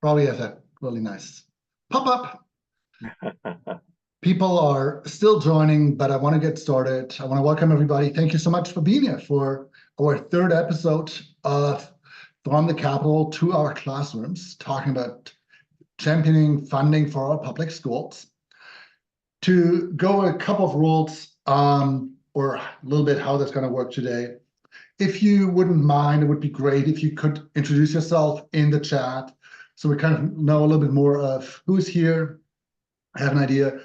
Probably has that really nice pop-up. People are still joining, but I want to get started. I want to welcome everybody. Thank you so much for being here for our third episode of From the Capitol to Our Classrooms, talking about championing funding for our public schools. To go a couple of rules, or a little bit how that's going to work today. If you wouldn't mind, it would be great if you could introduce yourself in the chat so we kind of know a little bit more of who's here, have an idea.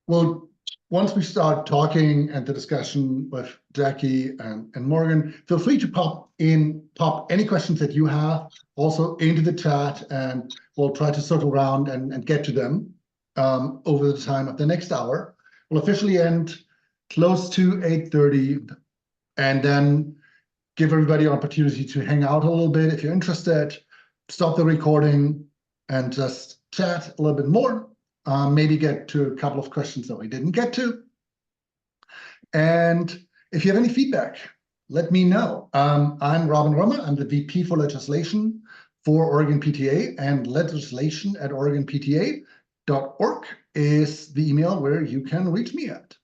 Well, once we start talking and the discussion with Jackie and Morgan, feel free to pop any questions that you have also into the chat, and we'll try to circle around and get to them over the time of the next hour. We'll officially end close to 8:30, and then give everybody an opportunity to hang out a little bit if you're interested, stop the recording, and just chat a little bit more. Maybe get to a couple of questions that we didn't get to. And if you have any feedback, let me know. I'm Robin Römer. I'm the VP for Legislation for Oregon PTA, and legislation@oregonpta.org is the email where you can reach me at.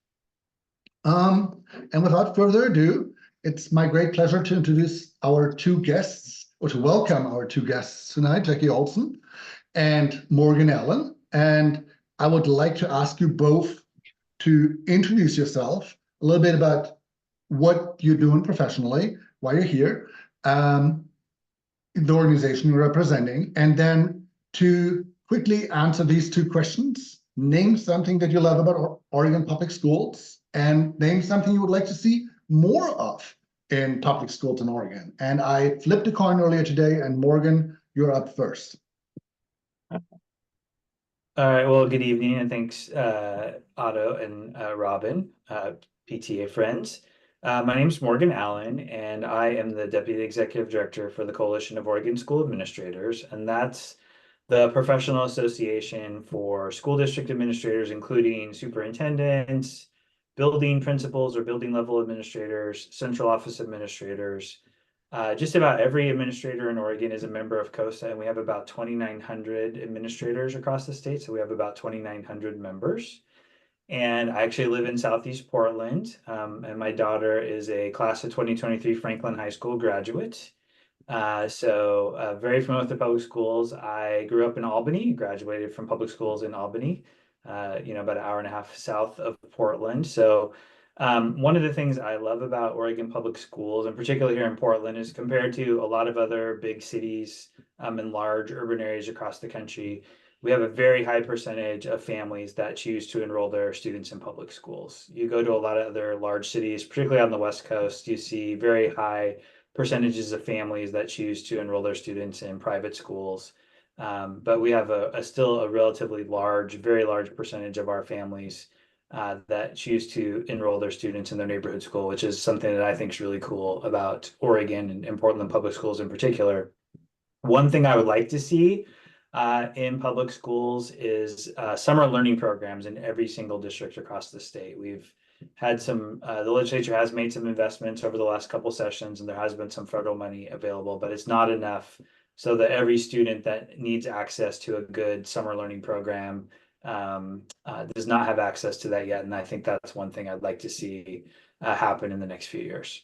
And without further ado, it's my great pleasure to introduce our two guests, or to welcome our two guests tonight, Jackie Olsen and Morgan Allen. And I would like to ask you both to introduce yourself, a little bit about what you're doing professionally, why you're here, the organization you're representing, and then to quickly answer these two questions. Name something that you love about Oregon public schools, and name something you would like to see more of in public schools in Oregon. And I flipped a coin earlier today, and Morgan, you're up first. All right, well, good evening, and thanks, Otto and Robin, PTA friends. My name is Morgan Allen, and I am the Deputy Executive Director for the Coalition of Oregon School Administrators, and that's the professional association for school district administrators, including superintendents, building principals or building level administrators, central office administrators. Just about every administrator in Oregon is a member of COSA, and we have about 2,900 administrators across the state. So we have about 2,900 members. And I actually live in Southeast Portland, and my daughter is a class of 2023 Franklin High School graduate. So very familiar with the public schools. I grew up in Albany, graduated from public schools in Albany, about an hour and a half south of Portland. So one of the things I love about Oregon public schools, and particularly here in Portland, is compared to a lot of other big cities and large urban areas across the country, we have a very high percentage of families that choose to enroll their students in public schools. You go to a lot of other large cities, particularly on the West Coast, you see very high percentages of families that choose to enroll their students in private schools. But we have still a relatively large, very large percentage of our families that choose to enroll their students in their neighborhood school, which is something that I think is really cool about Oregon and Portland public schools in particular. One thing I would like to see in public schools is summer learning programs in every single district across the state. We've had the legislature has made some investments over the last couple sessions, and there has been some federal money available, but it's not enough so that every student that needs access to a good summer learning program does not have access to that yet. And I think that's one thing I'd like to see happen in the next few years.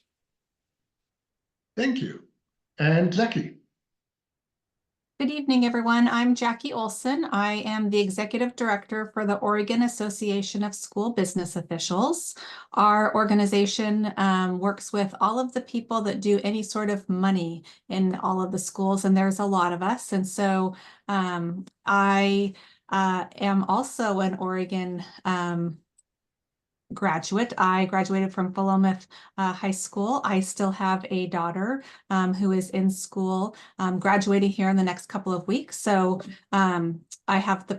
Thank you. And Jackie. Good evening, everyone. I'm Jackie Olsen. I am the Executive Director for the Oregon Association of School Business Officials. Our organization works with all of the people that do any sort of money in all of the schools, and there's a lot of us. And so I am also an Oregon graduate. I graduated from Philomath High School. I still have a daughter who is in school, graduating here in the next couple of weeks. So I have the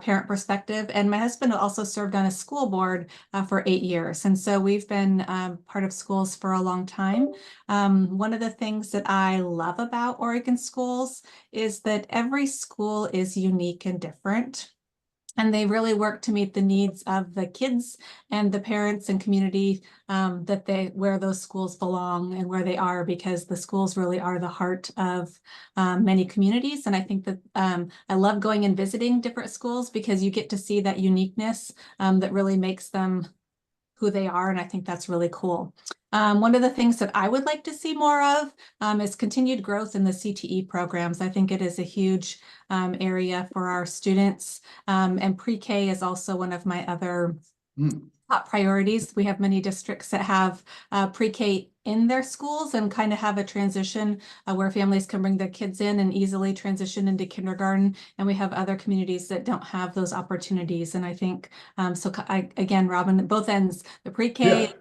parent perspective, and my husband also served on a school board for 8 years. And so we've been part of schools for a long time. One of the things that I love about Oregon schools is that every school is unique and different. And they really work to meet the needs of the kids and the parents and community where those schools belong and where they are, because the schools really are the heart of many communities. And I think that I love going and visiting different schools because you get to see that uniqueness that really makes them who they are. And I think that's really cool. One of the things that I would like to see more of is continued growth in the CTE programs. I think it is a huge area for our students. And pre-K is also one of my other top priorities. We have many districts that have pre-K in their schools and kind of have a transition where families can bring their kids in and easily transition into kindergarten. And we have other communities that don't have those opportunities. And I think, again, Robin, both ends, the pre-K.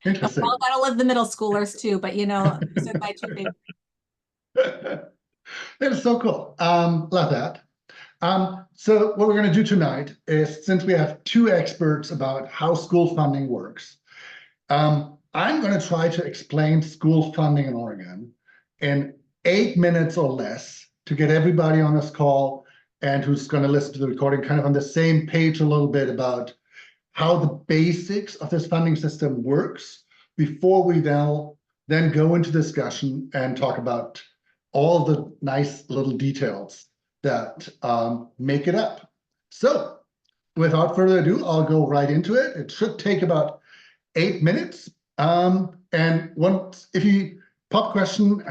Interesting. Well, gotta love the middle schoolers too, but these are my two favorites. That is so cool. Love that. So what we're going to do tonight is, since we have two experts about how school funding works, I'm going to try to explain school funding in Oregon in 8 minutes or less to get everybody on this call and who's going to listen to the recording kind of on the same page a little bit about how the basics of this funding system works before we then go into discussion and talk about all the nice little details that make it up. So without further ado, I'll go right into it. It should take about 8 minutes. And once, if questions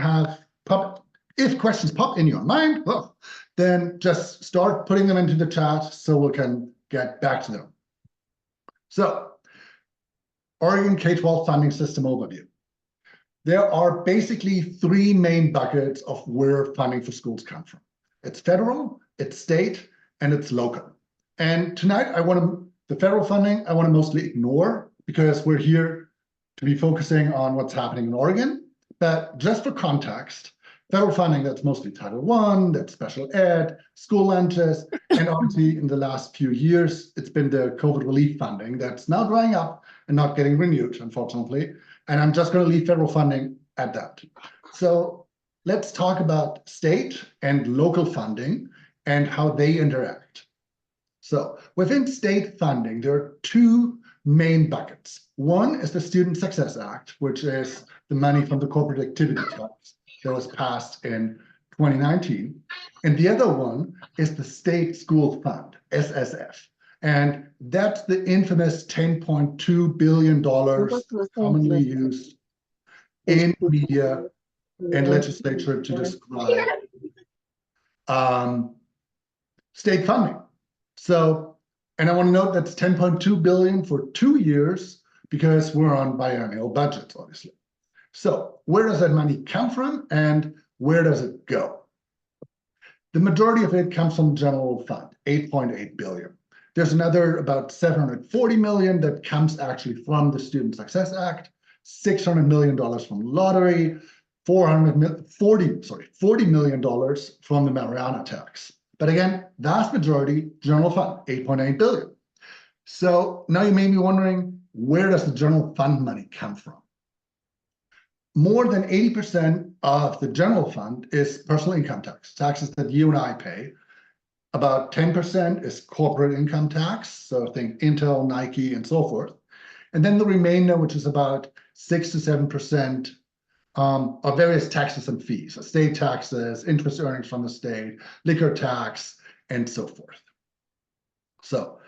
pop in your mind, well, then just start putting them into the chat so we can get back to them. So, Oregon K-12 funding system overview. There are basically 3 main buckets of where funding for schools come from. It's federal, it's state, and it's local. And tonight, the federal funding, I want to mostly ignore because we're here to be focusing on what's happening in Oregon. But just for context, federal funding, that's mostly Title I, that's special ed, school lunches, and obviously in the last few years, it's been the COVID relief funding that's now drying up and not getting renewed, unfortunately. And I'm just going to leave federal funding at that. So let's talk about state and local funding and how they interact. So within state funding, there are 2 main buckets. One is the Student Success Act, which is the money from the corporate activity tax that was passed in 2019. And the other one is the State School Fund, SSF. And that's the infamous $10.2 billion commonly used in media and legislature to describe state funding. So, and I want to note that's $10.2 billion for 2 years because we're on biennial budgets, obviously. So where does that money come from and where does it go? The majority of it comes from the general fund, $8.8 billion. There's another about $740 million that comes actually from the Student Success Act, $600 million from lottery, $40 million from the Marijuana tax. But again, vast majority, general fund, $8.8 billion. So now you may be wondering, where does the general fund money come from? More than 80% of the general fund is personal income tax, taxes that you and I pay. About 10% is corporate income tax, so think Intel, Nike, and so forth. And then the remainder, which is about 6 to 7%, of various taxes and fees, state taxes, interest earnings from the state, liquor tax, and so forth. So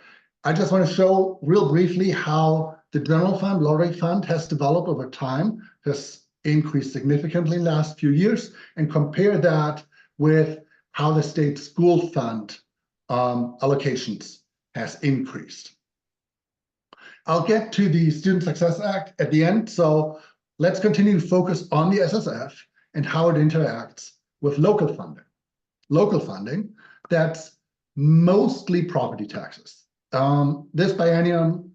I just want to show real briefly how the general fund, lottery fund has developed over time, has increased significantly in the last few years, and compare that with how the state school fund allocations has increased. I'll get to the Student Success Act at the end, so let's continue to focus on the SSF and how it interacts with local funding. Local funding, that's mostly property taxes. This biennium,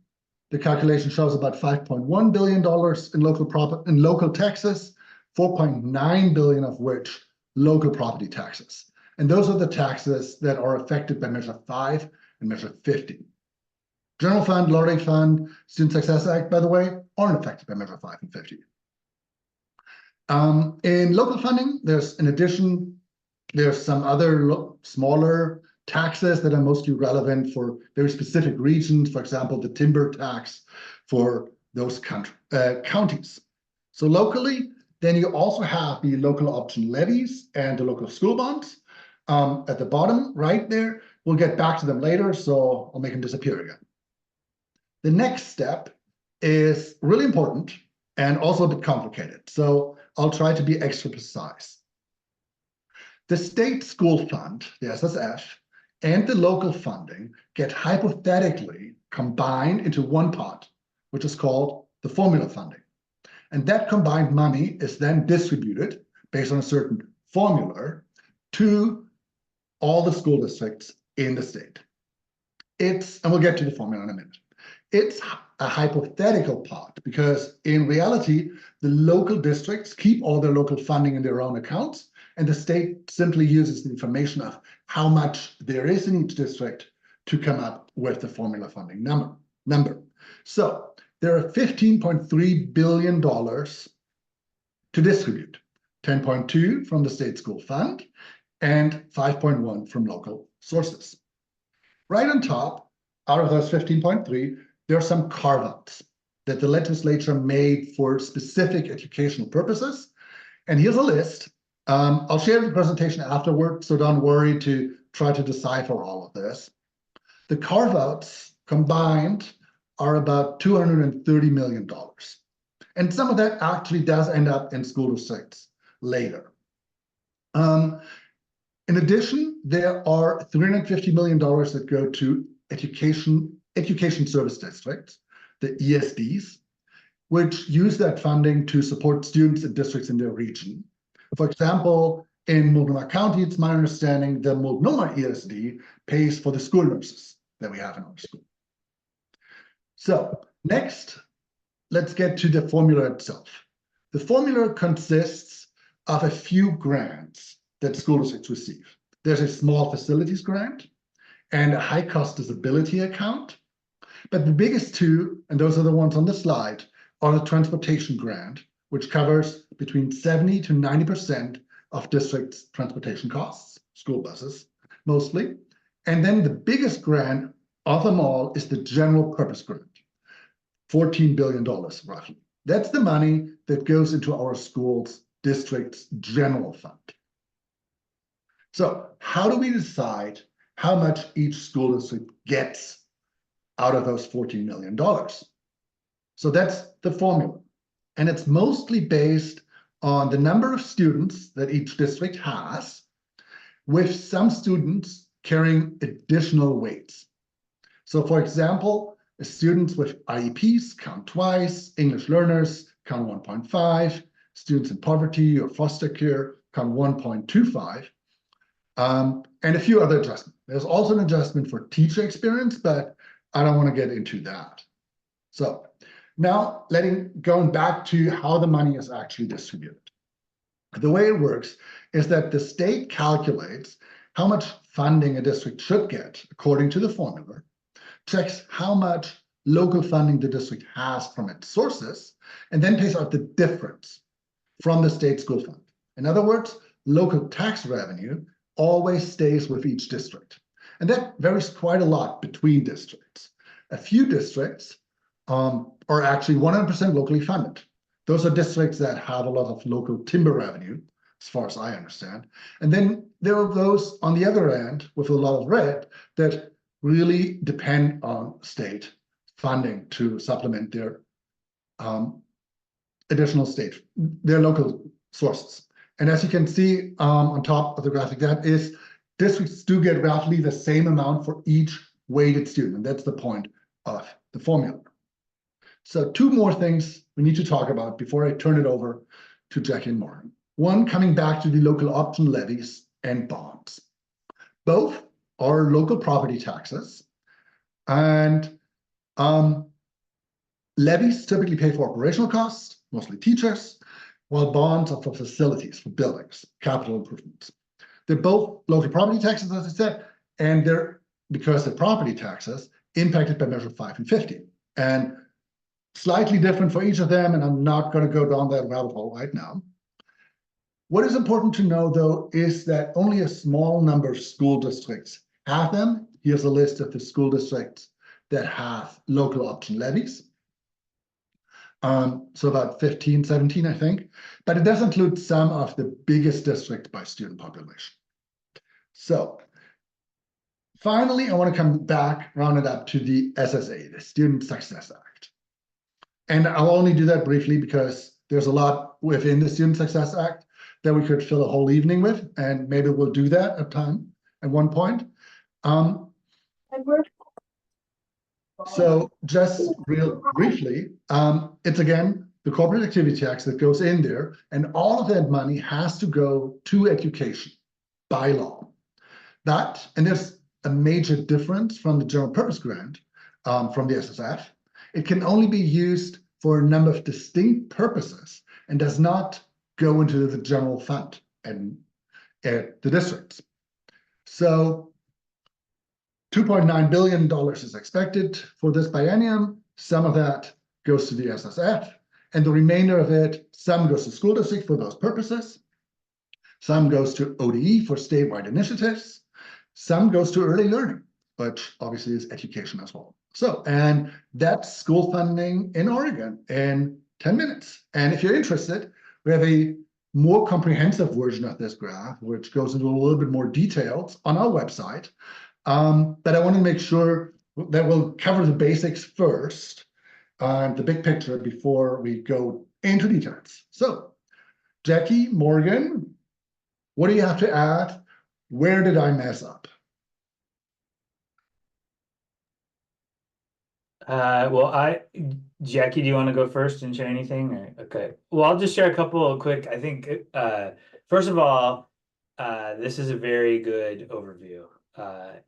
the calculation shows about $5.1 billion in local taxes, 4.9 billion of which local property taxes. And those are the taxes that are affected by Measure 5 and Measure 50. General fund, lottery fund, Student Success Act, by the way, aren't affected by Measure 5 and 50. In local funding, there's some other smaller taxes that are mostly relevant for very specific regions, for example, the timber tax for those counties. So locally, then you also have the local option levies and the local school bonds at the bottom right there. We'll get back to them later, so I'll make them disappear again. The next step is really important and also a bit complicated, so I'll try to be extra precise. The state school fund, the SSF, and the local funding get hypothetically combined into one pot, which is called the formula funding. And that combined money is then distributed based on a certain formula to all the school districts in the state. And we'll get to the formula in a minute. It's a hypothetical pot because in reality, the local districts keep all their local funding in their own accounts, and the state simply uses the information of how much there is in each district to come up with the formula funding number. So there are $15.3 billion to distribute, 10.2 from the state school fund and 5.1 from local sources. Right on top, out of those 15.3, there are some carve-outs that the legislature made for specific educational purposes. And here's a list. I'll share the presentation afterward, so don't worry to try to decipher all of this. The carve-outs combined are about $230 million. And some of that actually does end up in school districts later. In addition, there are $350 million that go to education service districts, the ESDs, which use that funding to support students and districts in their region. For example, in Multnomah County, it's my understanding the Multnomah ESD pays for the school nurses that we have in our school. So next, let's get to the formula itself. The formula consists of a few grants that school districts receive. There's a small facilities grant and a high cost disability account. But the biggest two, and those are the ones on the slide, are the transportation grant, which covers between 70 to 90% of districts' transportation costs, school buses mostly. And then the biggest grant of them all is the general purpose grant, $14 billion roughly. That's the money that goes into our schools' district's general fund. So how do we decide how much each school district gets out of those $14 million? So that's the formula. And it's mostly based on the number of students that each district has, with some students carrying additional weights. So for example, students with IEPs count twice, English learners count 1.5, students in poverty or foster care count 1.25, and a few other adjustments. There's also an adjustment for teacher experience, but I don't want to get into that. So now going back to how the money is actually distributed. The way it works is that the state calculates how much funding a district should get according to the formula, checks how much local funding the district has from its sources, and then pays out the difference from the state school fund. In other words, local tax revenue always stays with each district. And that varies quite a lot between districts. A few districts are actually 100% locally funded. Those are districts that have a lot of local timber revenue, as far as I understand. And then there are those on the other end with a lot of red that really depend on state funding to supplement their their local sources. And as you can see on top of the graphic, that is, districts do get roughly the same amount for each weighted student. And that's the point of the formula. So two more things we need to talk about before I turn it over to Jackie and Morgan. One, coming back to the local option levies and bonds. Both are local property taxes, and levies typically pay for operational costs, mostly teachers, while bonds are for facilities, for buildings, capital improvements. They're both local property taxes, as I said, and because they're property taxes, impacted by Measure 5 and 50. And slightly different for each of them, and I'm not going to go down that rabbit hole right now. What is important to know, though, is that only a small number of school districts have them. Here's a list of the school districts that have local option levies. So about 15, 17, I think, but it does include some of the biggest districts by student population. So finally, I want to come back, round it up to the SSA, the Student Success Act. And I'll only do that briefly because there's a lot within the Student Success Act that we could fill a whole evening with, and maybe we'll do that at one point. So just real briefly, it's again the corporate activity tax that goes in there, and all of that money has to go to education by law. And there's a major difference from the general purpose grant from the SSF. It can only be used for a number of distinct purposes and does not go into the general fund and at the districts. So $2.9 billion is expected for this biennium. Some of that goes to the SSF, and the remainder of it, some goes to school district for those purposes. Some goes to ODE for statewide initiatives. Some goes to early learning, which obviously is education as well. So, and that's school funding in Oregon in 10 minutes. And if you're interested, we have a more comprehensive version of this graph, which goes into a little bit more details on our website. But I want to make sure that we'll cover the basics first, the big picture before we go into details. So, Jackie, Morgan, what do you have to add? Where did I mess up? Jackie, do you want to go first and share anything? Or, okay. Well, I'll just share a couple of quick, I think, first of all, this is a very good overview.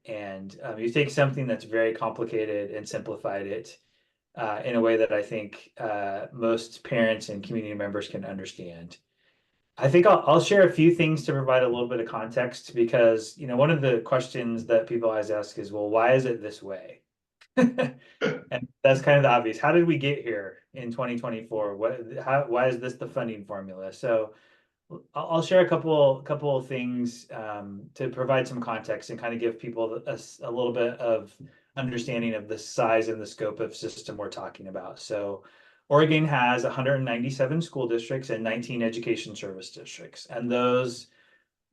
And you take something that's very complicated and simplified it in a way that I think most parents and community members can understand. I think I'll share a few things to provide a little bit of context because, one of the questions that people always ask is, well, why is it this way? And that's kind of the obvious. How did we get here in 2024? Why is this the funding formula? So I'll share a couple of things to provide some context and kind of give people a little bit of understanding of the size and the scope of system we're talking about. So Oregon has 197 school districts and 19 education service districts. And those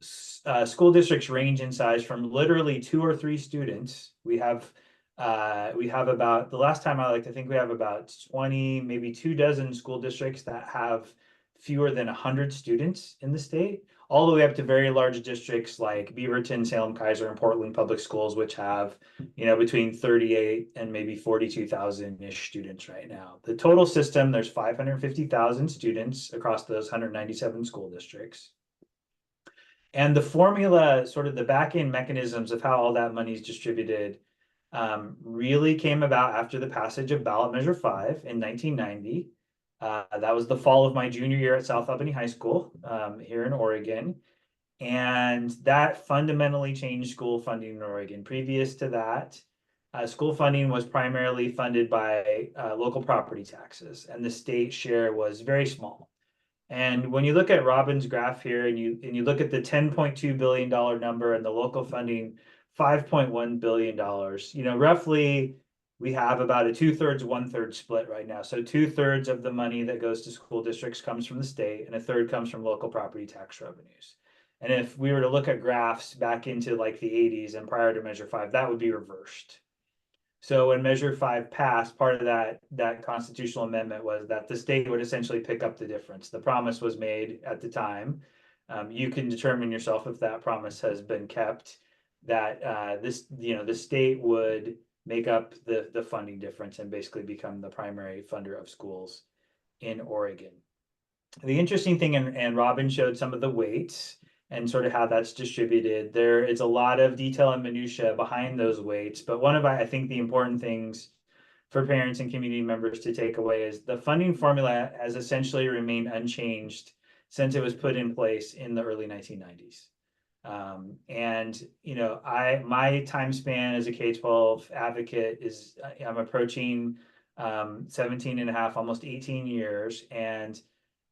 school districts range in size from literally 2 or 3 students. We have about, the last time I think we have about 20, maybe 24 school districts that have fewer than 100 students in the state, all the way up to very large districts like Beaverton, Salem Kaiser, and Portland Public Schools, which have, between 38 and maybe 42,000-ish students right now. The total system, there's 550,000 students across those 197 school districts. And the formula, sort of the back-end mechanisms of how all that money is distributed, really came about after the passage of Ballot Measure 5 in 1990. That was the fall of my junior year at South Albany High School here in Oregon. And that fundamentally changed school funding in Oregon. Previous to that, school funding was primarily funded by local property taxes, and the state share was very small. And when you look at Robin's graph here and you look at the $10.2 billion number and the local funding, $5.1 billion, roughly we have about a 2/3, 1/3 split right now. So 2/3 of the money that goes to school districts comes from the state and 1/3 comes from local property tax revenues. And if we were to look at graphs back into like the 80s and prior to Measure 5, that would be reversed. So when Measure 5 passed, part of that constitutional amendment was that the state would essentially pick up the difference. The promise was made at the time. You can determine yourself if that promise has been kept, that the state would make up the funding difference and basically become the primary funder of schools in Oregon. The interesting thing, and Robin showed some of the weights and sort of how that's distributed. There is a lot of detail and minutia behind those weights, but one of, I think, the important things for parents and community members to take away is the funding formula has essentially remained unchanged since it was put in place in the early 1990s. My time span as a K-12 advocate is, I'm approaching 17 and a half, almost 18 years. And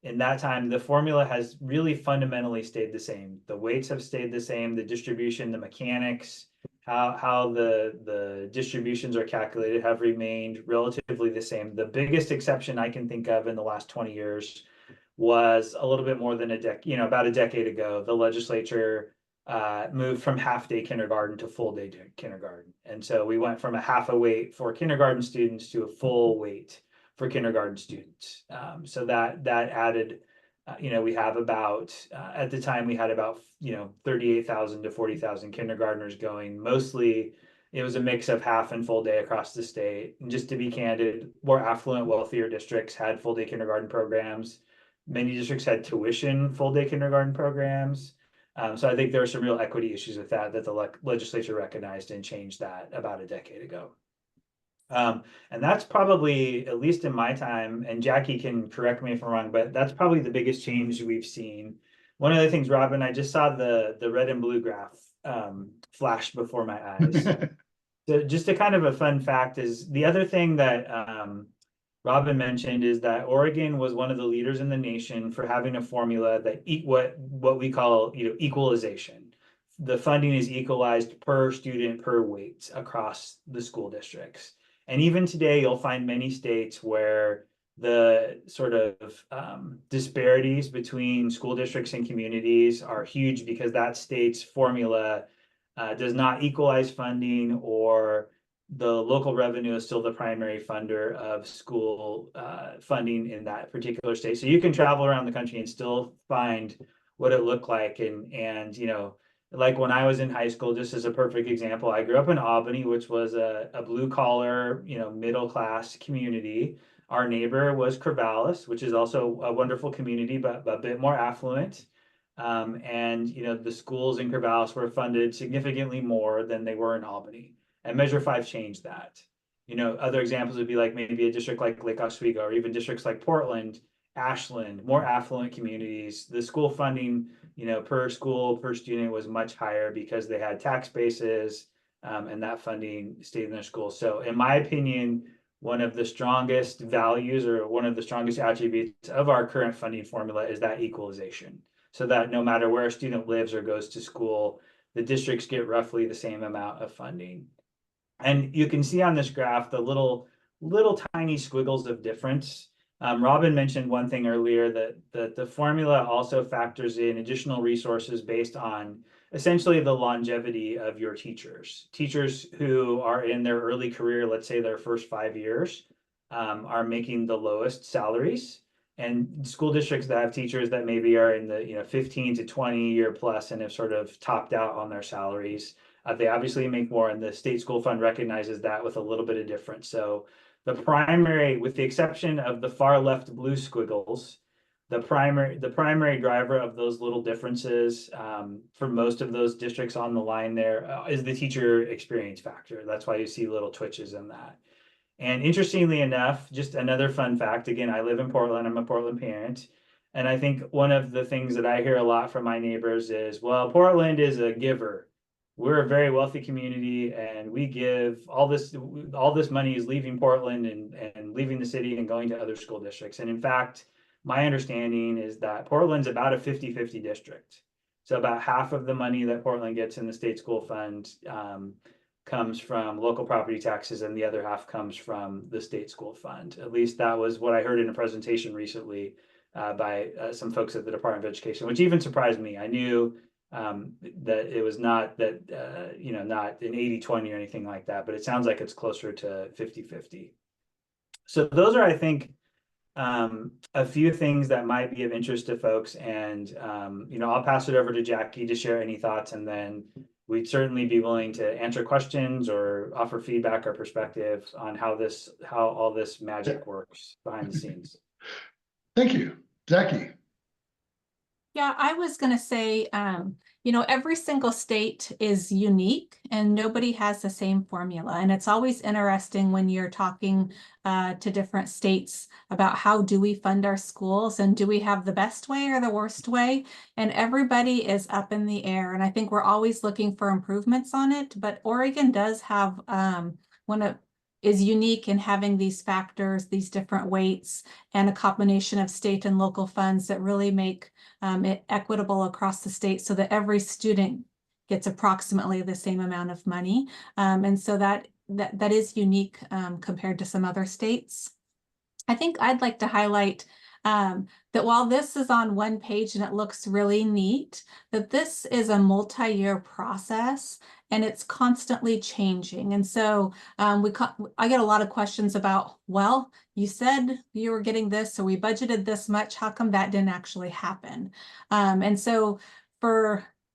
in that time, the formula has really fundamentally stayed the same. The weights have stayed the same, the distribution, the mechanics how the distributions are calculated have remained relatively the same. The biggest exception I can think of in the last 20 years was a little bit more than a decade, about a decade ago. The legislature moved from half-day kindergarten to full-day kindergarten. And so we went from a half a weight for kindergarten students to a full weight for kindergarten students. So that added, we have about, at the time we had about, 38,000 to 40,000 kindergartners going. Mostly it was a mix of half and full day across the state. And just to be candid, more affluent, wealthier districts had full day kindergarten programs. Many districts had tuition full day kindergarten programs. So I think there were some real equity issues with that the legislature recognized and changed that about a decade ago. And that's probably, at least in my time, and Jackie can correct me if I'm wrong, but that's probably the biggest change we've seen. One of the things, Robin, I just saw the red and blue graph flash before my eyes. So just a kind of a fun fact is the other thing that Robin mentioned is that Oregon was one of the leaders in the nation for having a formula that what we call equalization. The funding is equalized per student per weight across the school districts. And even today, you'll find many states where the sort of disparities between school districts and communities are huge because that state's formula does not equalize funding, or the local revenue is still the primary funder of school funding in that particular state. So you can travel around the country and still find what it looked like. And like when I was in high school, just as a perfect example, I grew up in Albany, which was a blue collar, middle class community. Our neighbor was Corvallis, which is also a wonderful community, but a bit more affluent. And the schools in Corvallis were funded significantly more than they were in Albany. And Measure 5 changed that. Other examples would be like maybe a district like Lake Oswego, or even districts like Portland, Ashland, more affluent communities. The school funding, per school, per student was much higher because they had tax bases, and that funding stayed in their schools. So in my opinion, one of the strongest values or one of the strongest attributes of our current funding formula is that equalization. So that no matter where a student lives or goes to school, the districts get roughly the same amount of funding. And you can see on this graph the little tiny squiggles of difference. Robin mentioned one thing earlier, that the formula also factors in additional resources based on essentially the longevity of your teachers. Teachers who are in their early career, let's say their first 5 years, are making the lowest salaries. And school districts that have teachers that maybe are in the 15 to 20 year plus and have sort of topped out on their salaries, they obviously make more, and the state school fund recognizes that with a little bit of difference. So the primary, with the exception of the far left blue squiggles, the primary driver of those little differences for most of those districts on the line there is the teacher experience factor. That's why you see little twitches in that. And interestingly enough, just another fun fact, again, I live in Portland, I'm a Portland parent. And I think one of the things that I hear a lot from my neighbors is, well, Portland is a giver. We're a very wealthy community and we give all this money is leaving Portland and leaving the city and going to other school districts. And in fact, my understanding is that Portland's about a 50-50 district. So about half of the money that Portland gets in the state school fund comes from local property taxes, and the other half comes from the state school fund. At least that was what I heard in a presentation recently by some folks at the Department of Education, which even surprised me. I knew that it was not that, not an 80-20 or anything like that, but it sounds like it's closer to 50-50. So those are, I think, a few things that might be of interest to folks. And, I'll pass it over to Jackie to share any thoughts, and then we'd certainly be willing to answer questions or offer feedback or perspective on how all this magic works behind the scenes. Thank you, Jackie. Yeah, I was going to say, every single state is unique and nobody has the same formula. And it's always interesting when you're talking to different states about how do we fund our schools and do we have the best way or the worst way? And everybody is up in the air. And I think we're always looking for improvements on it. But Oregon does have is unique in having these factors, these different weights, and a combination of state and local funds that really make it equitable across the state so that every student gets approximately the same amount of money. And so that is unique compared to some other states. I think I'd like to highlight that while this is on one page and it looks really neat, that this is a multi-year process and it's constantly changing. And so I get a lot of questions about, well, you said you were getting this, so we budgeted this much. How come that didn't actually happen? And so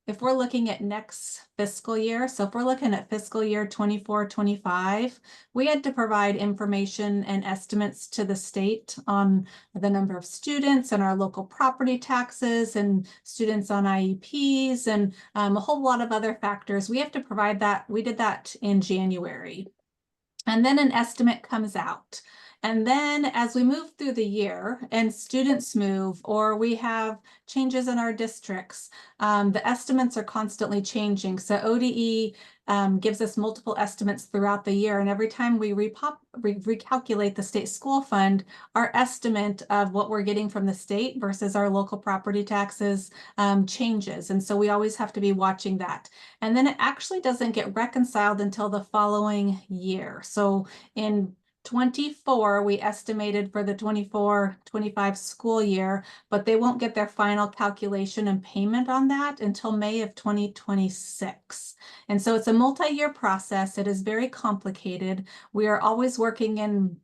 if we're looking at next fiscal year, so if we're looking at fiscal year 24-25, we had to provide information and estimates to the state on the number of students and our local property taxes and students on IEPs and a whole lot of other factors. We have to provide that. We did that in January. And then an estimate comes out. And then as we move through the year and students move or we have changes in our districts, the estimates are constantly changing. So ODE gives us multiple estimates throughout the year. And every time we recalculate the state school fund, our estimate of what we're getting from the state versus our local property taxes changes. And so we always have to be watching that. And then it actually doesn't get reconciled until the following year. So in 24, we estimated for the 24-25 school year, but they won't get their final calculation and payment on that until May of 2026. And so it's a multi-year process. It is very complicated. We are always working in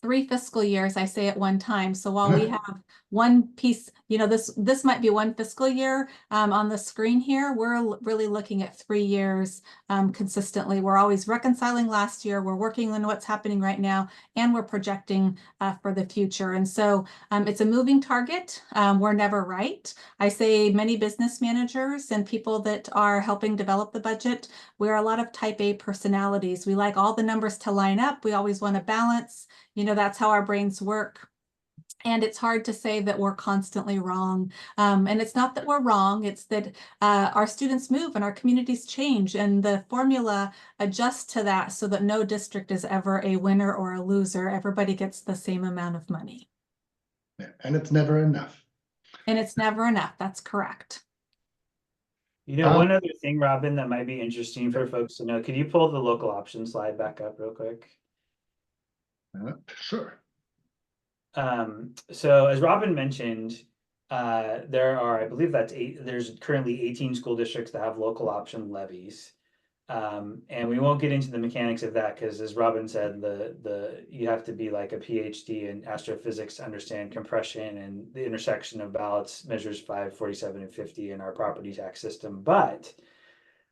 3 fiscal years, I say at one time. So while we have one piece, this might be one fiscal year on the screen here, we're really looking at 3 years consistently. We're always reconciling last year, we're working on what's happening right now, and we're projecting for the future. And so it's a moving target. We're never right. I say many business managers and people that are helping develop the budget, we're a lot of type A personalities. We like all the numbers to line up. We always want to balance. That's how our brains work. And it's hard to say that we're constantly wrong. And it's not that we're wrong, it's that our students move and our communities change and the formula adjusts to that so that no district is ever a winner or a loser. Everybody gets the same amount of money. Yeah, and it's never enough. And it's never enough, that's correct. One other thing, Robin, that might be interesting for folks to know, could you pull the local option slide back up real quick? Sure. So as Robin mentioned, there are, I believe there's currently 18 school districts that have local option levies. And we won't get into the mechanics of that because, as Robin said, you have to be like a PhD in astrophysics to understand compression and the intersection of ballots, measures 5, 47, and 50 in our property tax system. But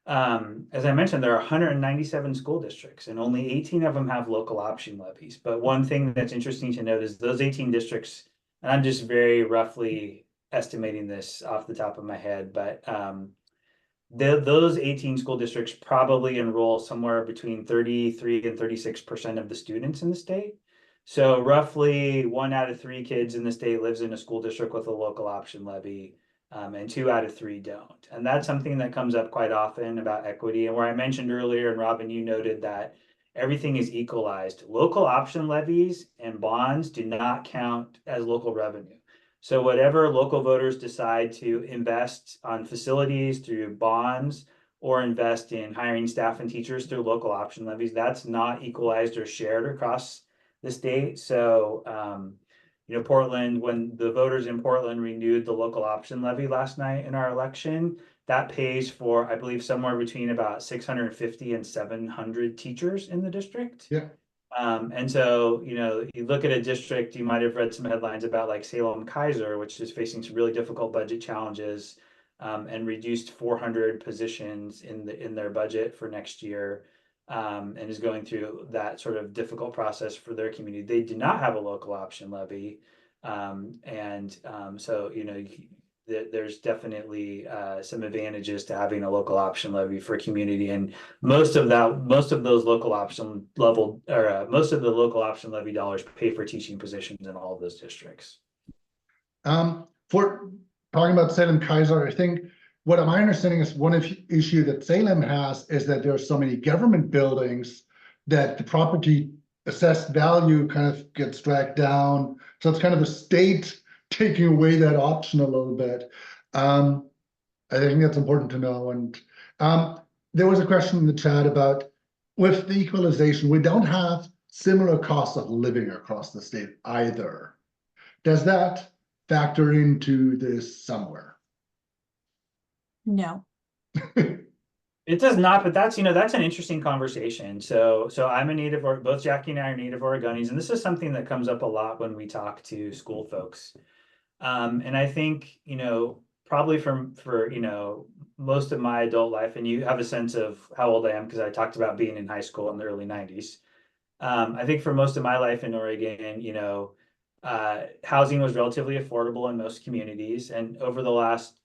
as I mentioned, there are 197 school districts and only 18 of them have local option levies. But one thing that's interesting to note is those 18 districts, and I'm just very roughly estimating this off the top of my head, but those 18 school districts probably enroll somewhere between 33 and 36% of the students in the state. So roughly 1 out of 3 kids in the state lives in a school district with a local option levy. And 2 out of 3 don't. And that's something that comes up quite often about equity. And where I mentioned earlier, and Robin, you noted that everything is equalized. Local option levies and bonds do not count as local revenue. So whatever local voters decide to invest on facilities through bonds or invest in hiring staff and teachers through local option levies, that's not equalized or shared across the state. So, Portland, when the voters in Portland renewed the local option levy last night in our election, that pays for, I believe, somewhere between about 650 and 700 teachers in the district. Yeah. And so, you look at a district, you might have read some headlines about like Salem Kaiser, which is facing some really difficult budget challenges and reduced 400 positions in their budget for next year. And is going through that sort of difficult process for their community. They do not have a local option levy. So, there's definitely some advantages to having a local option levy for community. And most of the local option levy dollars pay for teaching positions in all of those districts. For talking about Salem Kaiser, I think what my understanding is one issue that Salem has is that there are so many government buildings that the property assessed value kind of gets dragged down. So it's kind of the state taking away that option a little bit. I think that's important to know. And there was a question in the chat about with the equalization, we don't have similar costs of living across the state either. Does that factor into this somewhere? No. It does not, but that's, that's an interesting conversation. So I'm a native, or both Jackie and I are native Oregonians, and this is something that comes up a lot when we talk to school folks. And I think, probably for most of my adult life, and you have a sense of how old I am because I talked about being in high school in the early 90s. I think for most of my life in Oregon, housing was relatively affordable in most communities. And over the last,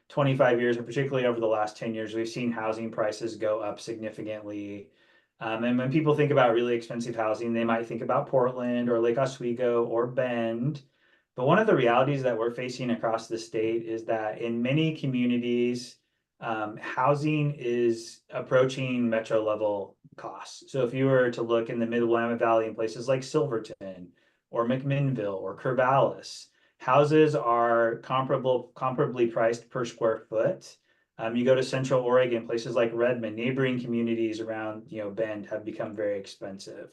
25 years, and particularly over the last 10 years, we've seen housing prices go up significantly. And when people think about really expensive housing, they might think about Portland or Lake Oswego or Bend. But one of the realities that we're facing across the state is that in many communities, housing is approaching metro level costs. So if you were to look in the Mid-Willamette Valley in places like Silverton or McMinnville or Corvallis, houses are comparably priced per square foot. You go to Central Oregon, places like Redmond, neighboring communities around Bend have become very expensive.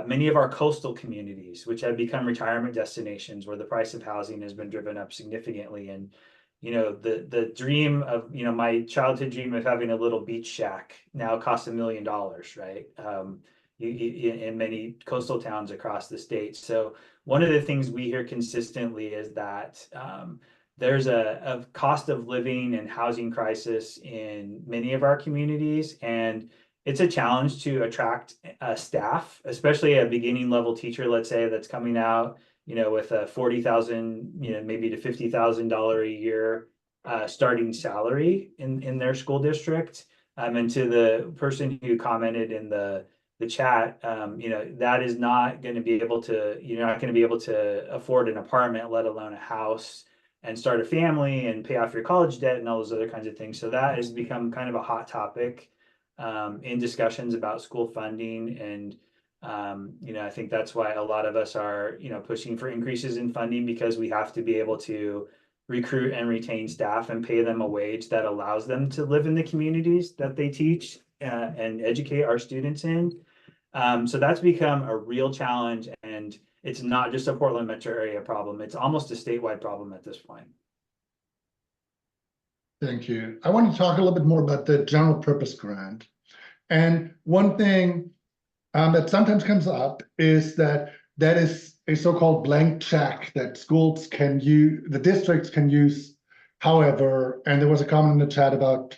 Many of our coastal communities, which have become retirement destinations where the price of housing has been driven up significantly. And the dream of my childhood dream of having a little beach shack now costs $1 million, right? In many coastal towns across the state. So one of the things we hear consistently is that there's a cost of living and housing crisis in many of our communities, and it's a challenge to attract staff, especially a beginning level teacher, let's say, that's coming out, with a $40,000, maybe to $50,000 a year starting salary in their school district. And to the person who commented in the chat, that is not going to be able to, you're not going to be able to afford an apartment, let alone a house, and start a family and pay off your college debt and all those other kinds of things. So that has become kind of a hot topic in discussions about school funding. And I think that's why a lot of us are pushing for increases in funding, because we have to be able to recruit and retain staff and pay them a wage that allows them to live in the communities that they teach and educate our students in. So that's become a real challenge, and it's not just a Portland metro area problem. It's almost a statewide problem at this point. Thank you. I want to talk a little bit more about the general purpose grant. And one thing that sometimes comes up is that is a so-called blank check that schools can use, the districts can use however. And there was a comment in the chat about,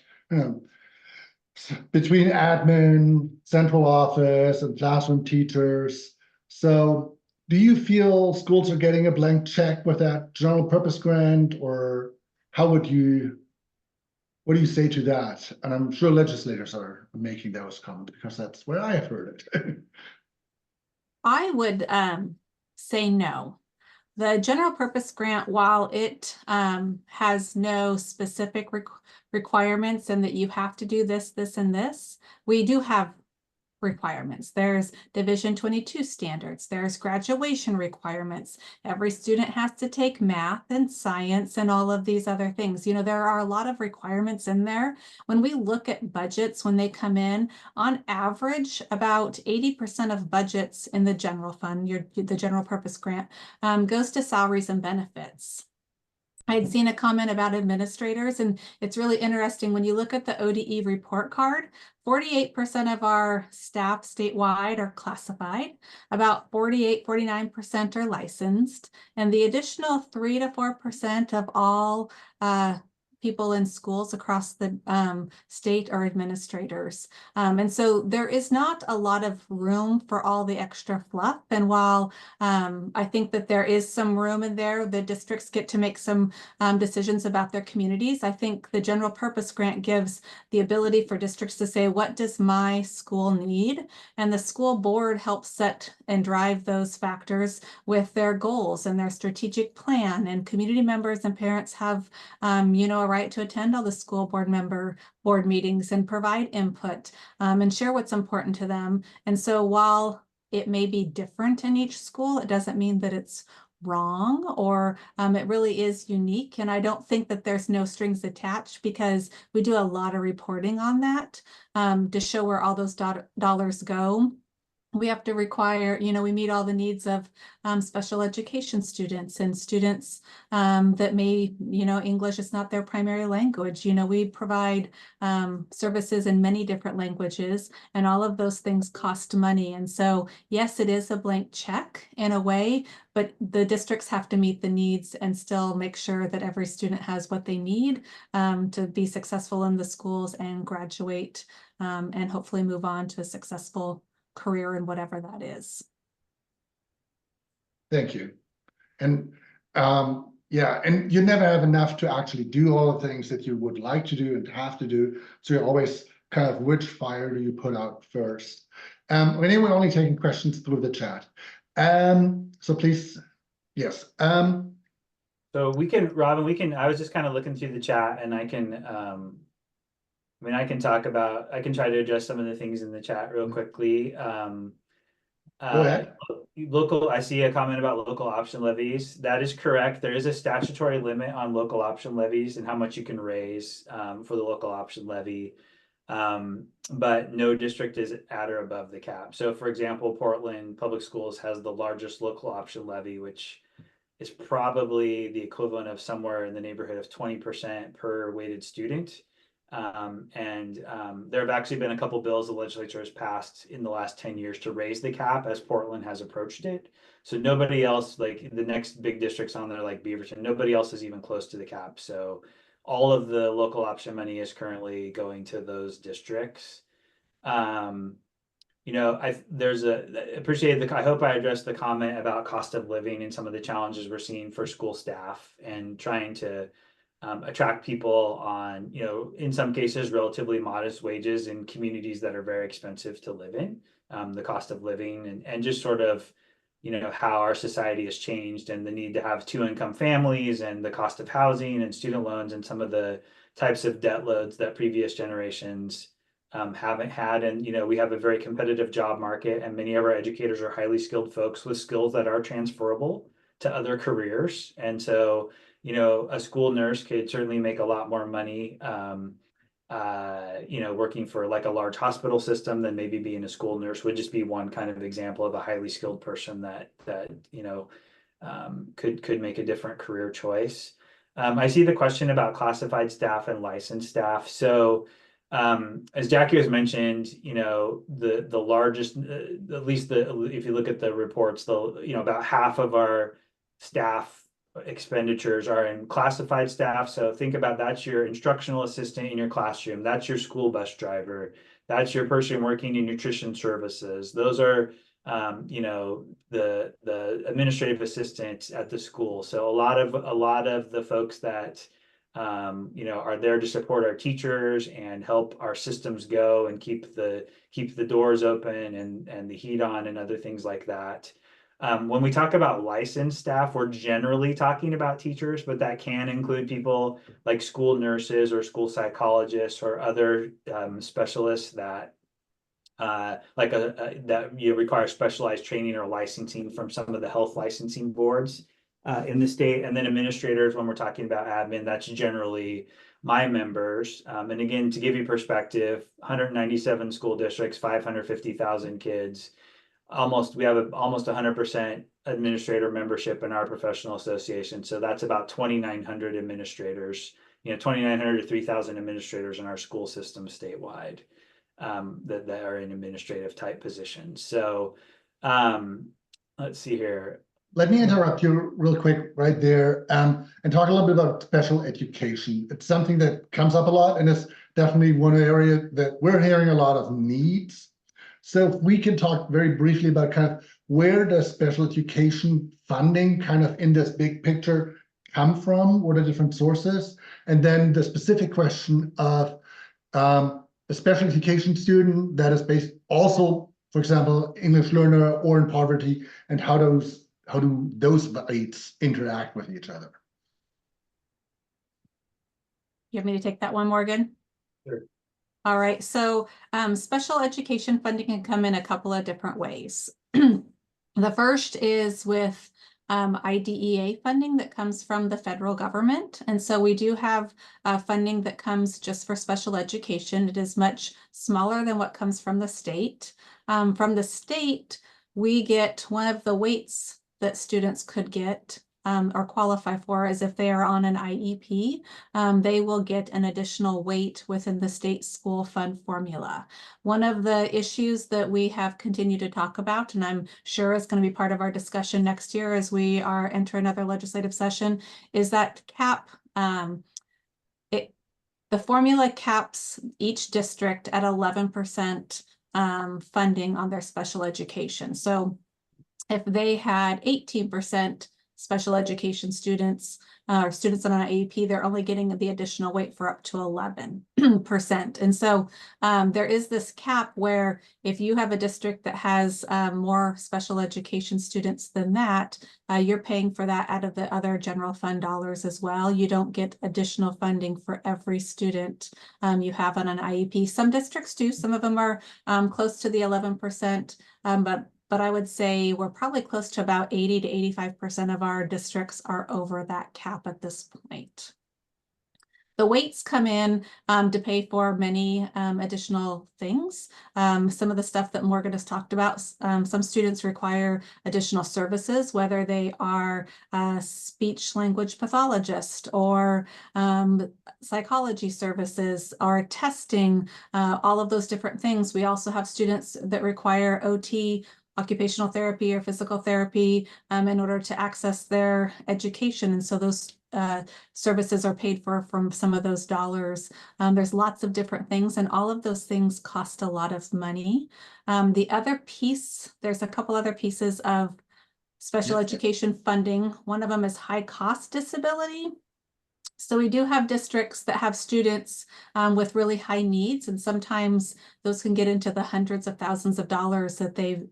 between admin, central office, and classroom teachers. So do you feel schools are getting a blank check with that general purpose grant, or what do you say to that? And I'm sure legislators are making those comments because that's where I have heard it. I would say no. The general purpose grant, while it has no specific requirements and that you have to do this, this, and this, we do have requirements. There's Division 22 standards. There's graduation requirements. Every student has to take math and science and all of these other things. There are a lot of requirements in there. When we look at budgets, when they come in, on average, about 80% of budgets in the general fund, the general purpose grant, goes to salaries and benefits. I had seen a comment about administrators, and it's really interesting when you look at the ODE report card, 48% of our staff statewide are classified, about 49% are licensed, and the additional 3 to 4% of all people in schools across the state are administrators. And so there is not a lot of room for all the extra fluff. And while I think that there is some room in there, the districts get to make some decisions about their communities. I think the general purpose grant gives the ability for districts to say, what does my school need? And the school board helps set and drive those factors with their goals and their strategic plan. And community members and parents have, a right to attend all the school board meetings and provide input and share what's important to them. And so while it may be different in each school, it doesn't mean that it's wrong, or it really is unique. And I don't think that there's no strings attached, because we do a lot of reporting on that to show where all those dollars go. We have to require, we meet all the needs of special education students and students that may, English is not their primary language. We provide services in many different languages, and all of those things cost money. And so, yes, it is a blank check in a way, but the districts have to meet the needs and still make sure that every student has what they need to be successful in the schools and graduate and hopefully move on to a successful career in whatever that is. Thank you. And yeah, and you never have enough to actually do all the things that you would like to do and have to do. So you're always kind of, which fire do you put out first? Renee, we're only taking questions through the chat. So please, yes. So we can, Robin, I was just kind of looking through the chat, and I can I can try to address some of the things in the chat real quickly. Go ahead. I see a comment about local option levies. That is correct. There is a statutory limit on local option levies and how much you can raise for the local option levy. But no district is at or above the cap. So for example, Portland Public Schools has the largest local option levy, which is probably the equivalent of somewhere in the neighborhood of 20% per weighted student. There have actually been a couple bills the legislature has passed in the last 10 years to raise the cap as Portland has approached it. So nobody else, like the next big districts on there, like Beaverton, nobody else is even close to the cap. So all of the local option money is currently going to those districts. I hope I addressed the comment about cost of living and some of the challenges we're seeing for school staff and trying to attract people on, in some cases, relatively modest wages in communities that are very expensive to live in, the cost of living and just sort of, how our society has changed and the need to have 2-income families and the cost of housing and student loans and some of the types of debt loads that previous generations haven't had. And, we have a very competitive job market, and many of our educators are highly skilled folks with skills that are transferable to other careers. And so, a school nurse could certainly make a lot more money, working for like a large hospital system than maybe being a school nurse. Would just be one kind of example of a highly skilled person that could make a different career choice. I see the question about classified staff and licensed staff. So as Jackie has mentioned, the largest, at least if you look at the reports, about half of our staff expenditures are in classified staff. So think about, that's your instructional assistant in your classroom, that's your school bus driver, that's your person working in nutrition services. Those are the administrative assistants at the school. So a lot of the folks that are there to support our teachers and help our systems go and keep the doors open and the heat on and other things like that. When we talk about licensed staff, we're generally talking about teachers, but that can include people like school nurses or school psychologists or other specialists that require specialized training or licensing from some of the health licensing boards in the state. And then administrators, when we're talking about admin, that's generally my members. And again, to give you perspective, 197 school districts, 550,000 kids. We have almost 100% administrator membership in our professional association. So that's about 2,900 administrators, 2,900 to 3,000 administrators in our school system statewide that are in administrative type positions. So let's see here. Let me interrupt you real quick right there and talk a little bit about special education. It's something that comes up a lot, and it's definitely one area that we're hearing a lot of needs. So if we can talk very briefly about kind of where does special education funding kind of in this big picture come from? What are different sources? And then the specific question of a special education student that is based also, for example, English learner or in poverty, and how do those rates interact with each other? You want me to take that one, Morgan? Sure. All right, so special education funding can come in a couple of different ways. The first is with IDEA funding that comes from the federal government. And so we do have funding that comes just for special education. It is much smaller than what comes from the state. From the state, we get one of the weights that students could get or qualify for is if they are on an IEP, they will get an additional weight within the state school fund formula. One of the issues that we have continued to talk about, and I'm sure is going to be part of our discussion next year as we are enter another legislative session, is that cap. The formula caps each district at 11% funding on their special education. So if they had 18% special education students or students on an IEP, they're only getting the additional weight for up to 11%. And so there is this cap where if you have a district that has more special education students than that, you're paying for that out of the other general fund dollars as well. You don't get additional funding for every student you have on an IEP. Some districts do, some of them are close to the 11%, but I would say we're probably close to about 80 to 85% of our districts are over that cap at this point. The weights come in to pay for many additional things. Some of the stuff that Morgan has talked about, some students require additional services, whether they are a speech language pathologist or psychology services or testing, all of those different things. We also have students that require OT, occupational therapy or physical therapy in order to access their education. And so those services are paid for from some of those dollars. There's lots of different things, and all of those things cost a lot of money. The other piece, there's a couple other pieces of special education funding. One of them is high cost disability. So we do have districts that have students with really high needs, and sometimes those can get into the hundreds of thousands of dollars that they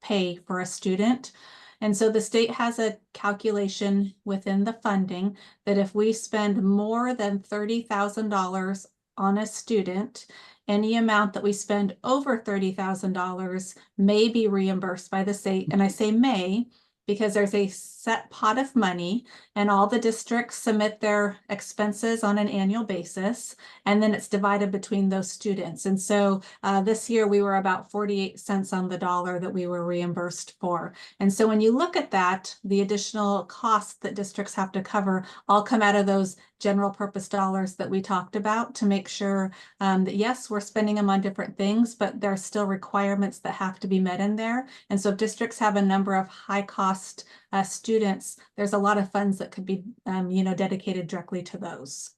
pay for a student. And so the state has a calculation within the funding that if we spend more than $30,000 on a student, any amount that we spend over $30,000 may be reimbursed by the state. And I say may because there's a set pot of money and all the districts submit their expenses on an annual basis, and then it's divided between those students. And so this year we were about 48 cents on the dollar that we were reimbursed for. And so when you look at that, the additional costs that districts have to cover all come out of those general purpose dollars that we talked about to make sure that yes, we're spending them on different things, but there are still requirements that have to be met in there. And so if districts have a number of high cost students, there's a lot of funds that could be, dedicated directly to those.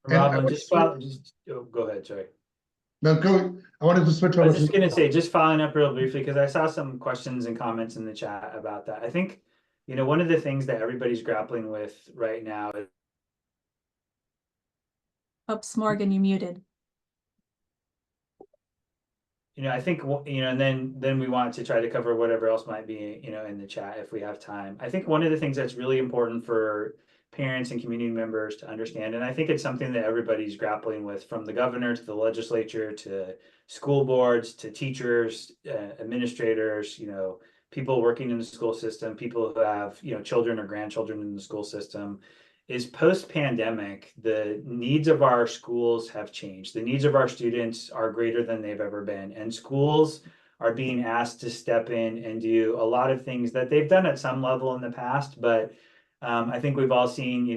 Robin, go ahead, sorry. No, go. I wanted to switch I over. was just gonna say, just following up real briefly, because I saw some questions and comments in the chat about that. I think, one of the things that everybody's grappling with right now is. Oops, Morgan, you muted. I think, and then we want to try to cover whatever else might be, in the chat if we have time. I think one of the things that's really important for parents and community members to understand, and I think it's something that everybody's grappling with, from the governor to the legislature to school boards to teachers, administrators, people working in the school system, people who have, children or grandchildren in the school system, is post-pandemic, the needs of our schools have changed. The needs of our students are greater than they've ever been. And schools are being asked to step in and do a lot of things that they've done at some level in the past. But I think we've all seen,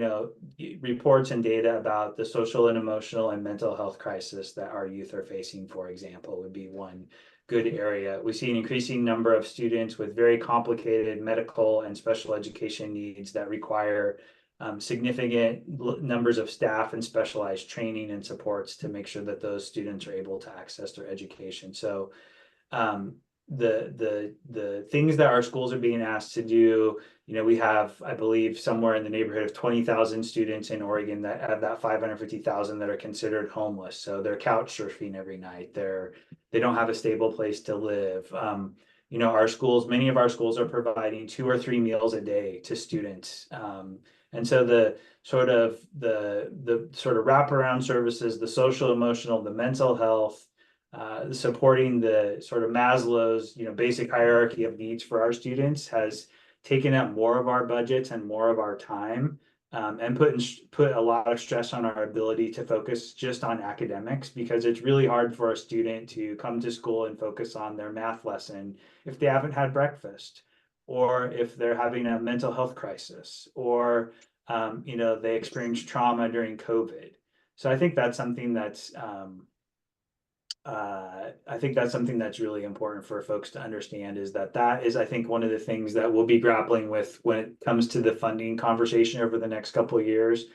reports and data about the social and emotional and mental health crisis that our youth are facing, for example, would be one good area. We see an increasing number of students with very complicated medical and special education needs that require significant numbers of staff and specialized training and supports to make sure that those students are able to access their education. So the things that our schools are being asked to do, we have, I believe, somewhere in the neighborhood of 20,000 students in Oregon that have that 550,000 that are considered homeless. So they're couch surfing every night. They don't have a stable place to live. Our schools, many of our schools are providing 2 or 3 meals a day to students. And so the sort of wraparound services, the social, emotional, the mental health, supporting the sort of Maslow's, basic hierarchy of needs for our students has taken up more of our budgets and more of our time, and put a lot of stress on our ability to focus just on academics, because it's really hard for a student to come to school and focus on their math lesson if they haven't had breakfast, or if they're having a mental health crisis, or they experienced trauma during COVID. So I think that's something that's really important for folks to understand, is that is, I think, one of the things that we'll be grappling with when it comes to the funding conversation over the next couple of years.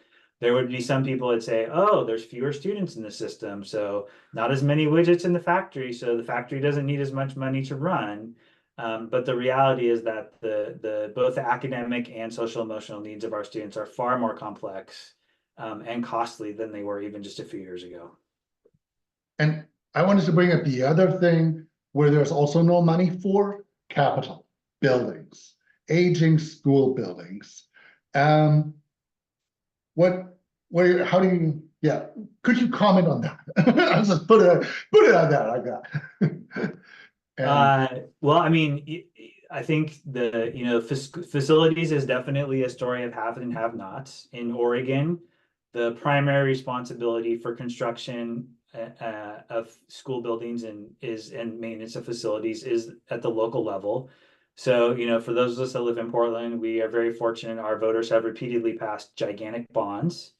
There would be some people that say, oh, there's fewer students in the system, so not as many widgets in the factory, so the factory doesn't need as much money to run. But the reality is that both the academic and social emotional needs of our students are far more complex and costly than they were even just a few years ago. And I wanted to bring up the other thing where there's also no money for: capital, buildings, aging school buildings. How do you, could you comment on that? I'll just put it on that like that. Well, I mean, I think facilities is definitely a story of have and have nots. In Oregon, the primary responsibility for construction of school buildings and maintenance of facilities is at the local level. So, for those of us that live in Portland, we are very fortunate. Our voters have repeatedly passed gigantic bonds.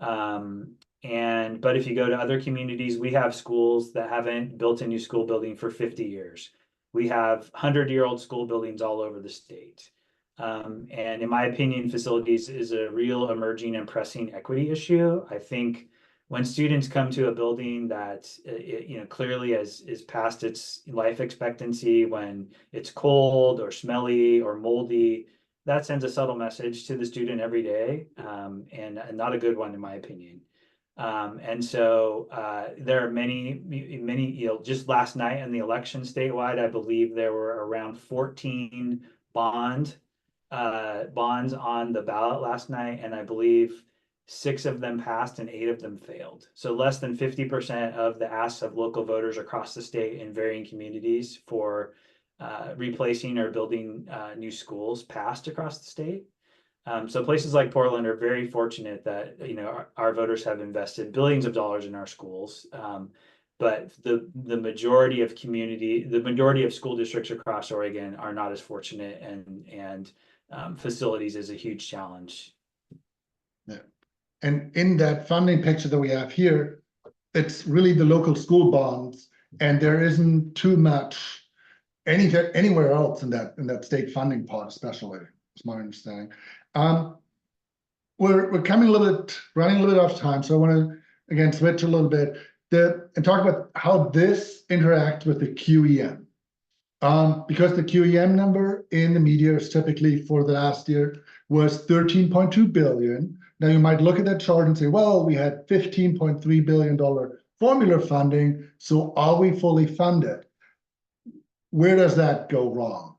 But if you go to other communities, we have schools that haven't built a new school building for 50 years. We have 100-year-old school buildings all over the state. And in my opinion, facilities is a real emerging and pressing equity issue. I think when students come to a building that clearly is past its life expectancy, when it's cold or smelly or moldy, that sends a subtle message to the student every day, and not a good one in my opinion. And so there are many, just last night in the election statewide, I believe there were around 14 bonds on the ballot last night, and I believe 6 of them passed and 8 of them failed. So less than 50% of the asks of local voters across the state in varying communities for replacing or building new schools passed across the state. So places like Portland are very fortunate that our voters have invested billions of dollars in our schools. But the majority of school districts across Oregon are not as fortunate, and facilities is a huge challenge. Yeah. And in that funding picture that we have here, it's really the local school bonds, and there isn't too much anywhere else in that state funding pot, especially, is my understanding. We're running a little bit out of time, so I want to again switch a little bit and talk about how this interacts with the QEM. Because the QEM number in the media is typically for the last year was 13.2 billion. Now you might look at that chart and say, well, we had $15.3 billion formula funding, so are we fully funded? Where does that go wrong?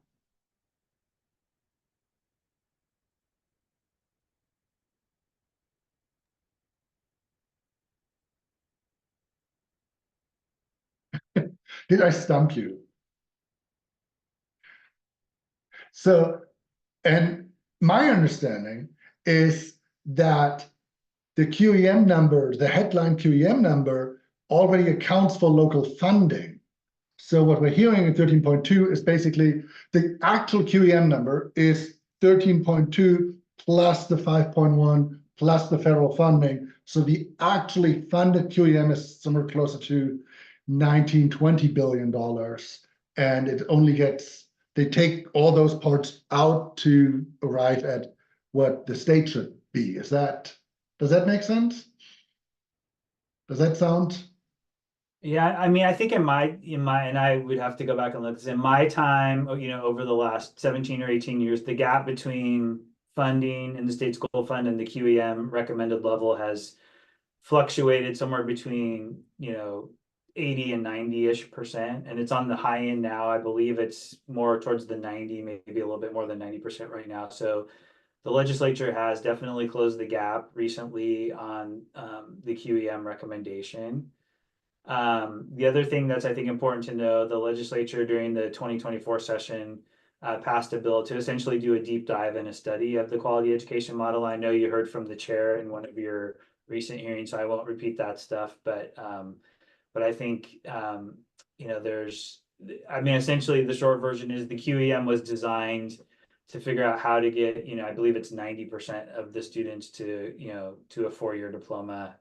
Did I stump you? So, and my understanding is that the QEM number, the headline QEM number, already accounts for local funding. So what we're hearing in 13.2 is basically the actual QEM number is 13.2 plus the 5.1 plus the federal funding. So the actually funded QEM is somewhere closer to $19-20 billion. And it only they take all those parts out to arrive at what the state should be. Does that make sense? Does that sound? Yeah, I mean, I think and I would have to go back and look. In my time, over the last 17 or 18 years, the gap between funding in the state school fund and the QEM recommended level has fluctuated somewhere between 80 and 90-ish%, and it's on the high end now. I believe it's more towards the 90, maybe a little bit more than 90% right now. So the legislature has definitely closed the gap recently on the QEM recommendation. The other thing that's, I think, important to know, the legislature during the 2024 session passed a bill to essentially do a deep dive and a study of the quality education model. I know you heard from the chair in one of your recent hearings, so I won't repeat that stuff, but I think essentially the short version is the QEM was designed to figure out how to get, I believe it's 90% of the students to a 4-year diploma.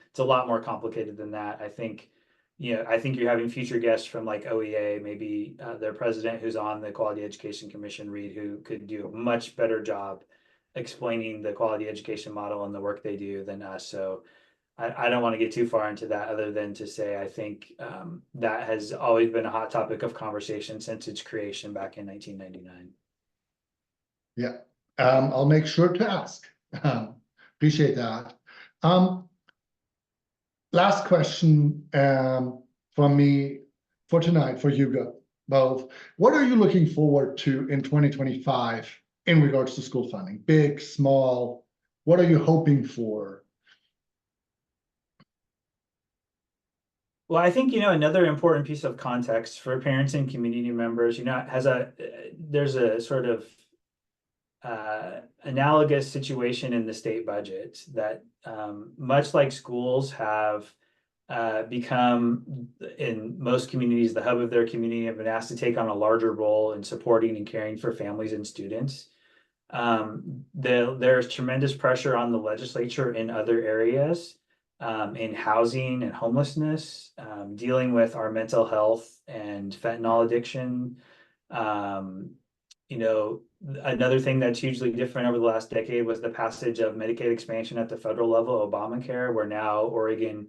It's a lot more complicated than that. I think you're having future guests from like OEA, maybe their president who's on the Quality Education Commission, Reed, who could do a much better job explaining the quality education model and the work they do than us. So I don't want to get too far into that other than to say I think that has always been a hot topic of conversation since its creation back in 1999. Yeah, I'll make sure to ask. Appreciate that. Last question from me for tonight for you both. What are you looking forward to in 2025 in regards to school funding? Big, small, what are you hoping for? Well, I think, another important piece of context for parents and community members, there's a sort of analogous situation in the state budget that much like schools have become in most communities the hub of their community, have been asked to take on a larger role in supporting and caring for families and students. There's tremendous pressure on the legislature in other areas, in housing and homelessness, dealing with our mental health and fentanyl addiction. Another thing that's hugely different over the last decade was the passage of Medicaid expansion at the federal level, Obamacare, where now Oregon,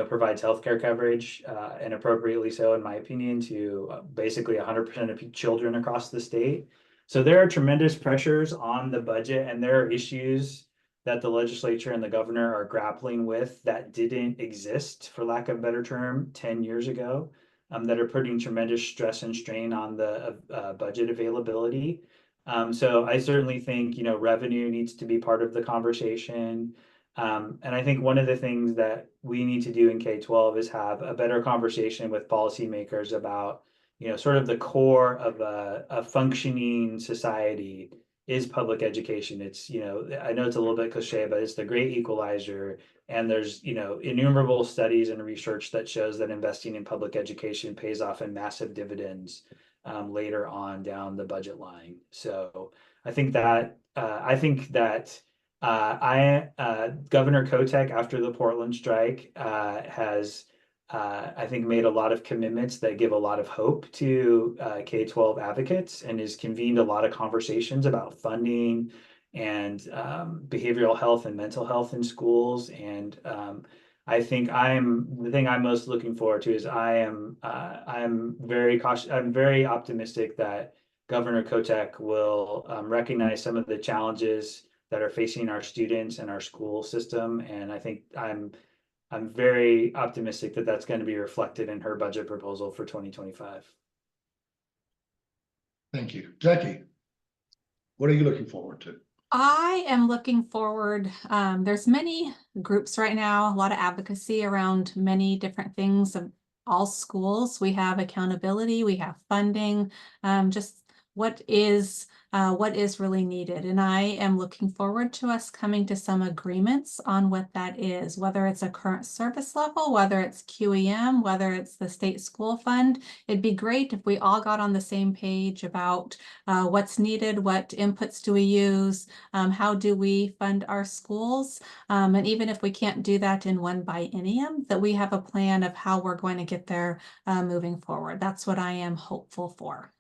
provides healthcare coverage, and appropriately so, in my opinion, to basically 100% of children across the state. So there are tremendous pressures on the budget, and there are issues that the legislature and the governor are grappling with that didn't exist, for lack of a better term, 10 years ago, that are putting tremendous stress and strain on the budget availability. So I certainly think, revenue needs to be part of the conversation. And I think one of the things that we need to do in K-12 is have a better conversation with policymakers about, sort of the core of a functioning society is public education. It's, I know it's a little bit cliche, but it's the great equalizer. And there's, innumerable studies and research that shows that investing in public education pays off in massive dividends later on down the budget line. So I think that Governor Kotek, after the Portland strike, has I think made a lot of commitments that give a lot of hope to K-12 advocates, and has convened a lot of conversations about funding and behavioral health and mental health in schools. And I think the thing I'm most looking forward to is I'm very cautious. I'm very optimistic that Governor Kotek will recognize some of the challenges that are facing our students and our school system. And I think I'm very optimistic that that's going to be reflected in her budget proposal for 2025. Thank you. Jackie, what are you looking forward to? I am looking forward. There's many groups right now, a lot of advocacy around many different things of all schools. We have accountability, we have funding, just what is really needed. And I am looking forward to us coming to some agreements on what that is, whether it's a current service level, whether it's QEM, whether it's the state school fund. It'd be great if we all got on the same page about what's needed, what inputs do we use, how do we fund our schools, and even if we can't do that in one biennium, that we have a plan of how we're going to get there moving forward. That's what I am hopeful for.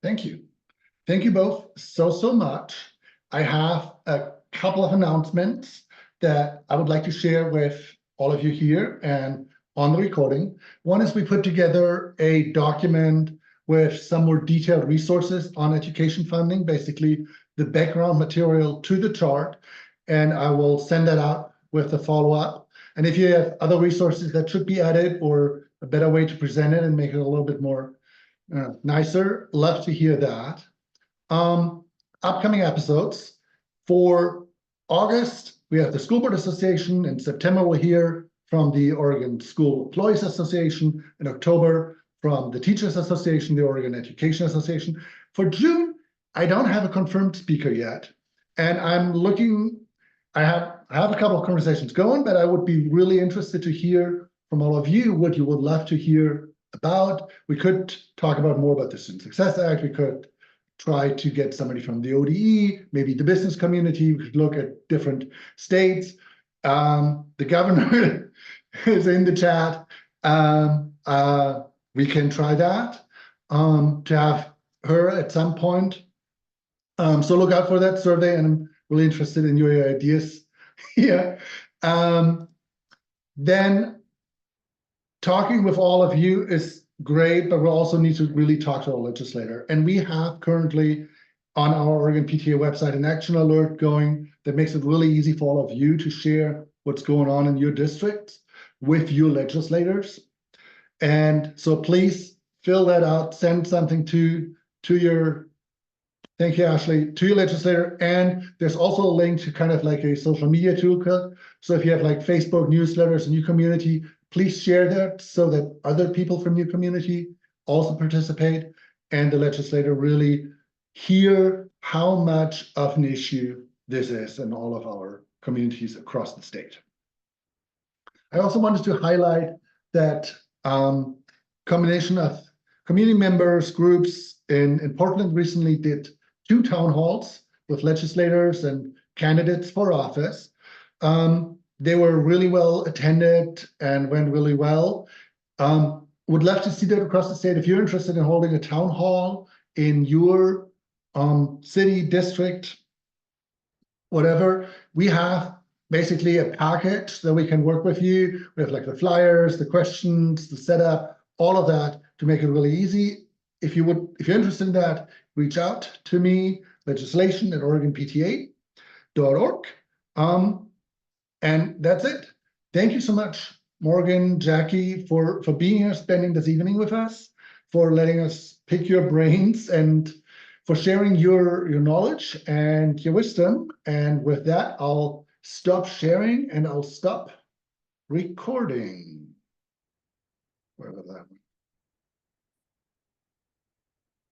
Thank you. Thank you both so much. I have a couple of announcements that I would like to share with all of you here and on the recording. One is we put together a document with some more detailed resources on education funding, basically the background material to the chart, and I will send that out with the follow-up. And if you have other resources that should be added or a better way to present it and make it a little bit more nicer, love to hear that. Upcoming episodes for August, we have the School Board Association. In September, we'll hear from the Oregon School Employees Association. In October, from the Teachers Association, the Oregon Education Association. For June, I don't have a confirmed speaker yet. And I'm looking, I have a couple of conversations going, but I would be really interested to hear from all of you what you would love to hear about. We could talk about more about the Student Success Act. We could try to get somebody from the ODE, maybe the business community. We could look at different states. The governor is in the chat. We can try that to have her at some point. So look out for that survey, and I'm really interested in your ideas here. Then talking with all of you is great, but we also need to really talk to our legislator. And we have currently on our Oregon PTA website an action alert going that makes it really easy for all of you to share what's going on in your districts with your legislators. And so please fill that out, send something to your, thank you, Ashley, to your legislator. And there's also a link to kind of like a social media toolkit. So if you have like Facebook newsletters in your community, please share that so that other people from your community also participate and the legislator really hear how much of an issue this is in all of our communities across the state. I also wanted to highlight that combination of community members, groups in Portland recently did 2 town halls with legislators and candidates for office. They were really well attended and went really well. Would love to see that across the state. If you're interested in holding a town hall in your city, district, whatever, we have basically a package that we can work with you. We have like the flyers, the questions, the setup, all of that to make it really easy. If you're interested in that, reach out to me, legislation@OregonPTA.org. And that's it. Thank you so much, Morgan, Jackie, for being here, spending this evening with us, for letting us pick your brains, and for sharing your knowledge and your wisdom. And with that, I'll stop sharing and I'll stop recording. Where was that one?